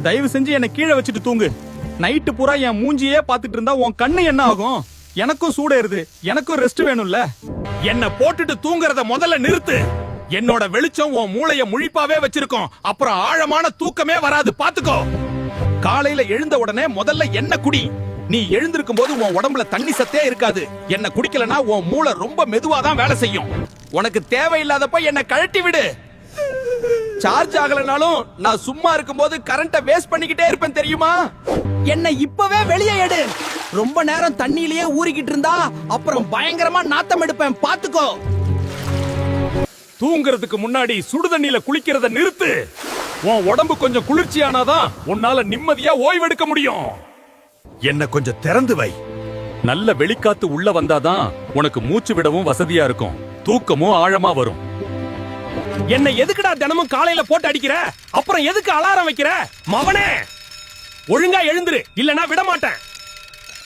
தயவு செஞ்சு என்ன கீழே வச்சுட்டு தூங்கு. நைட்டு பூரா என் மூஞ்சியே பாத்துட்டு இருந்தா உன் கண்ணு என்ன ஆகும்? எனக்கும் சூடேறுது, எனக்கும் ரெஸ்ட் வேணும்ல. என்ன போட்டுட்டு தூங்குறத முதல்ல நிறுத்து. என்னோட வெளிச்சம் உன் மூளைய முழிப்பாவே வச்சிருக்கோம். அப்புறம் ஆழமான தூக்கமே வராது, பாத்துக்கோ. காலையில எழுந்த உடனே முதல்ல என்ன குடி. நீ எழுந்திருக்கும் போது உன் உடம்புல தண்ணி சத்தே இருக்காது. என்ன குடிக்கலனா உன் மூளை ரொம்ப மெதுவா தான் வேலை செய்யும். உனக்கு தேவையில்லாதப்ப என்ன கழட்டி விடு. சார்ஜ் ஆகலனாலும் நான் சும்மா இருக்கும்போது கரண்ட வேஸ்ட் பண்ணிக்கிட்டே இருப்பேன் தெரியுமா? என்ன இப்பவே வெளியே எடு. ரொம்ப நேரம் தண்ணியிலேயே ஊறிக்கிட்டு இருந்தா அப்புறம் பயங்கரமா நாத்தம் எடுப்பேன், பாத்துக்கோ. தூங்குறதுக்கு முன்னாடி சுடு தண்ணியில குளிக்கிறத நிறுத்து. உன் உடம்பு கொஞ்சம் குளிர்ச்சியானாதான் உன்னால நிம்மதியா ஓய்வெடுக்க முடியும். என்ன கொஞ்சம் திறந்து வை. நல்ல வெளிக்காத்து உள்ள வந்தாதான் உனக்கு மூச்சு விடவும் வசதியா இருக்கும், தூக்கமும் ஆழமா வரும். என்ன எதுக்குடா தினமும் காலையில போட்டு அடிக்கிற? அப்புறம் எதுக்கு அலாரம் வைக்கிற? மவனே, ஒழுங்கா எழுந்துரு, இல்லனா விட மாட்டேன்.